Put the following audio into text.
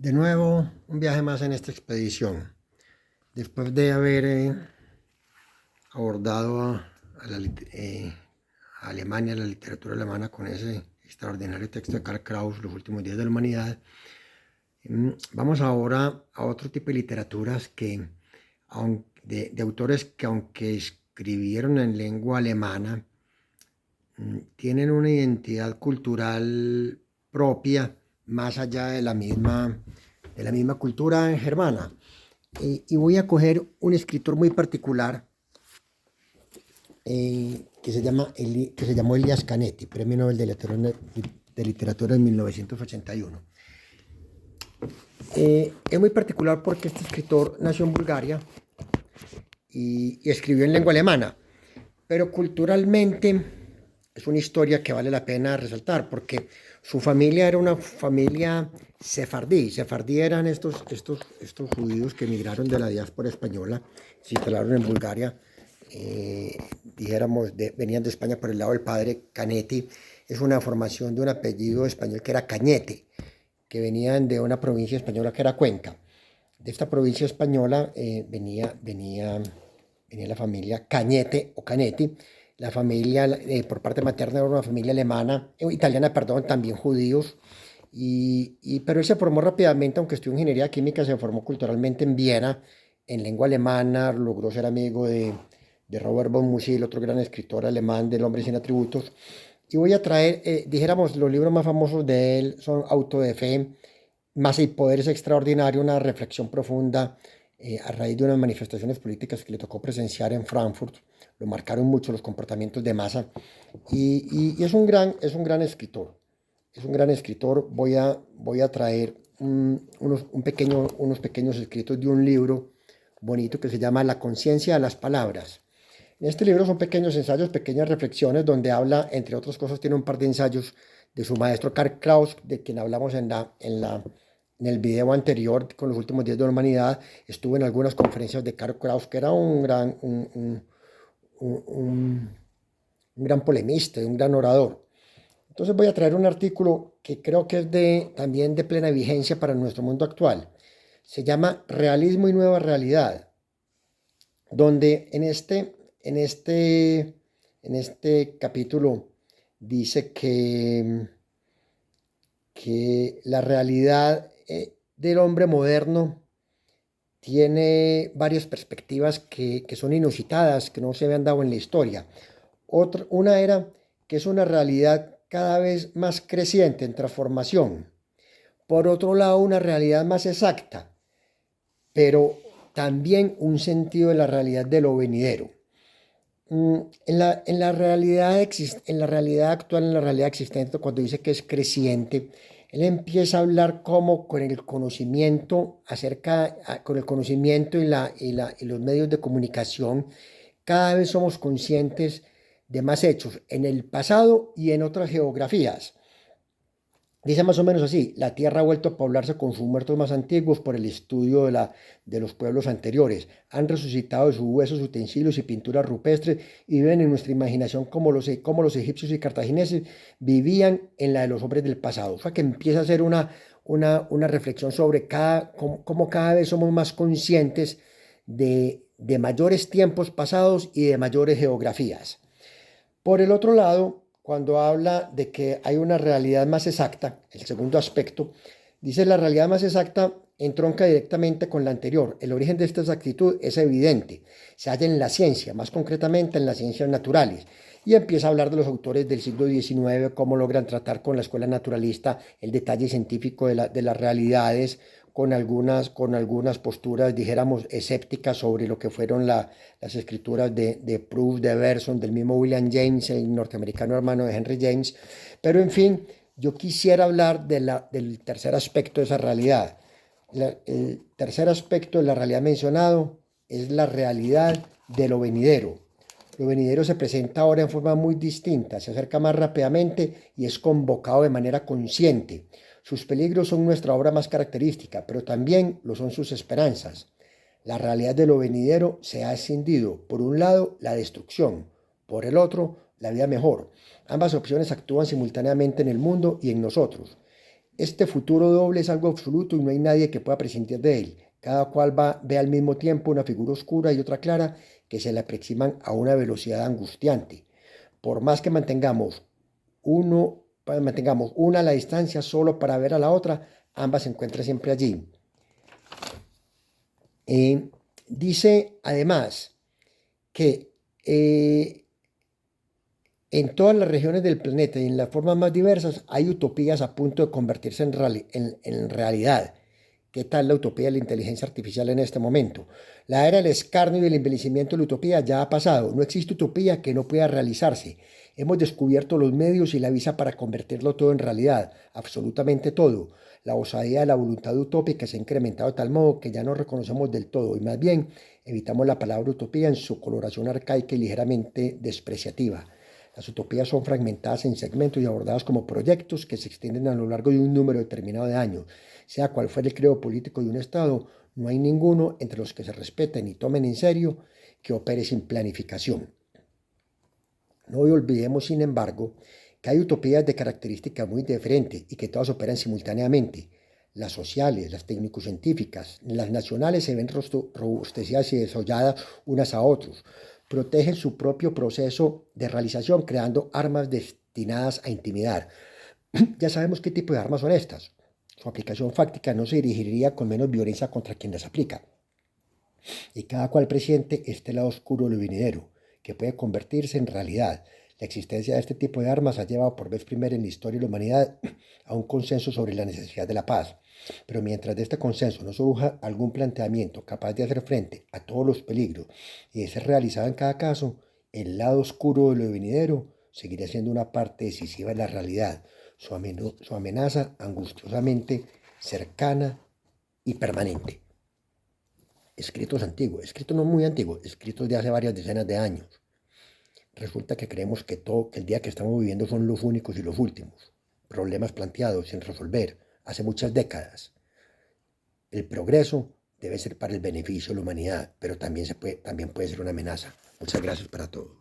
De nuevo, un viaje más en esta expedición. Después de haber abordado a Alemania, la literatura alemana, con ese extraordinario texto de Karl Kraus, Los últimos días de la humanidad, vamos ahora a otro tipo de literaturas de autores que, aunque escribieron en lengua alemana, tienen una identidad cultural propia más allá de la misma cultura germana. Y voy a coger un escritor muy particular que se llamó Elias Canetti, Premio Nobel de Literatura en 1981. Es muy particular porque este escritor nació en Bulgaria y escribió en lengua alemana, pero culturalmente es una historia que vale la pena resaltar porque su familia era una familia sefardí. Sefardí eran estos judíos que emigraron de la diáspora española, se instalaron en Bulgaria, venían de España por el lado del padre. Canetti es una formación de un apellido español que era Cañete, que venían de una provincia española que era Cuenca. De esta provincia española venía la familia Cañete o Canetti. La familia, por parte materna, era una familia italiana, perdón, también judíos. Pero él se formó rápidamente, aunque estudió ingeniería química, se formó culturalmente en Viena, en lengua alemana, logró ser amigo de Robert von Musil, otro gran escritor alemán del Hombre sin atributos. Y voy a traer, dijéramos, los libros más famosos de él son Auto de Fe, Masa y Poder es extraordinario, una reflexión profunda a raíz de unas manifestaciones políticas que le tocó presenciar en Frankfurt. Lo marcaron mucho los comportamientos de masa y es un gran escritor. Es un gran escritor. Voy a traer unos pequeños escritos de un libro bonito que se llama La conciencia de las palabras. En este libro son pequeños ensayos, pequeñas reflexiones, donde habla, entre otras cosas, tiene un par de ensayos de su maestro Karl Kraus, de quien hablamos en el video anterior con los últimos días de la humanidad. Estuve en algunas conferencias de Karl Kraus, que era un gran polemista, un gran orador. Entonces voy a traer un artículo que creo que es también de plena vigencia para nuestro mundo actual. Se llama Realismo y Nueva Realidad, donde en este capítulo dice que la realidad del hombre moderno tiene varias perspectivas que son inusitadas, que no se habían dado en la historia. Una era que es una realidad cada vez más creciente en transformación. Por otro lado, una realidad más exacta, pero también un sentido de la realidad de lo venidero. En la realidad actual, en la realidad existente, cuando dice que es creciente, él empieza a hablar como con el conocimiento con el conocimiento y los medios de comunicación, cada vez somos conscientes de más hechos en el pasado y en otras geografías. Dice más o menos así: la Tierra ha vuelto a poblarse con sus muertos más antiguos por el estudio de los pueblos anteriores. Han resucitado de sus huesos utensilios y pinturas rupestres y viven en nuestra imaginación como los egipcios y cartagineses vivían en la de los hombres del pasado. O sea, que empieza a hacer una reflexión sobre cómo cada vez somos más conscientes de mayores tiempos pasados y de mayores geografías. Por el otro lado, cuando habla de que hay una realidad más exacta, el segundo aspecto, dice: la realidad más exacta entronca directamente con la anterior. El origen de esta exactitud es evidente. Se halla en la ciencia, más concretamente en las ciencias naturales. Y empieza a hablar de los autores del siglo XIX, cómo logran tratar con la escuela naturalista el detalle científico de las realidades, con algunas posturas, dijéramos, escépticas sobre lo que fueron las escrituras de Proust, de Bergson, del mismo William James, el norteamericano hermano de Henry James. Pero en fin, yo quisiera hablar del tercer aspecto de esa realidad. El tercer aspecto de la realidad mencionado es la realidad de lo venidero. Lo venidero se presenta ahora en forma muy distinta, se acerca más rápidamente y es convocado de manera consciente. Sus peligros son nuestra obra más característica, pero también lo son sus esperanzas. La realidad de lo venidero se ha escindido. Por un lado, la destrucción; por el otro, la vida mejor. Ambas opciones actúan simultáneamente en el mundo y en nosotros. Este futuro doble es algo absoluto y no hay nadie que pueda prescindir de él. Cada cual ve al mismo tiempo una figura oscura y otra clara que se le aproximan a una velocidad angustiante. Por más que mantengamos una a la distancia solo para ver a la otra, ambas se encuentran siempre allí. Dice además que en todas las regiones del planeta y en las formas más diversas hay utopías a punto de convertirse en realidad. ¿Qué tal la utopía de la inteligencia artificial en este momento? La era del escarnio y del envejecimiento de la utopía ya ha pasado. No existe utopía que no pueda realizarse. Hemos descubierto los medios y la visa para convertirlo todo en realidad, absolutamente todo. La osadía de la voluntad utópica se ha incrementado de tal modo que ya no reconocemos del todo y más bien evitamos la palabra utopía en su coloración arcaica y ligeramente despreciativa. Las utopías son fragmentadas en segmentos y abordadas como proyectos que se extienden a lo largo de un número determinado de años. Sea cual fuera el credo político de un Estado, no hay ninguno entre los que se respeten y tomen en serio que opere sin planificación. No olvidemos, sin embargo, que hay utopías de características muy diferentes y que todas operan simultáneamente. Las sociales, las técnico-científicas, las nacionales se ven robustecidas y desolladas unas a otras. Protegen su propio proceso de realización creando armas destinadas a intimidar. Ya sabemos qué tipo de armas son estas. Su aplicación fáctica no se dirigiría con menos violencia contra quien las aplica. Y cada cual presiente este lado oscuro del venidero, que puede convertirse en realidad. La existencia de este tipo de armas ha llevado por vez primera en la historia de la humanidad a un consenso sobre la necesidad de la paz. Pero mientras de este consenso no surja algún planteamiento capaz de hacer frente a todos los peligros y de ser realizado en cada caso, el lado oscuro de lo venidero seguirá siendo una parte decisiva de la realidad, su amenaza angustiosamente cercana y permanente. Escritos antiguos, escritos no muy antiguos, escritos de hace varias decenas de años. Resulta que creemos que el día que estamos viviendo son los únicos y los últimos. Problemas planteados sin resolver hace muchas décadas. El progreso debe ser para el beneficio de la humanidad, pero también puede ser una amenaza. Muchas gracias para todos.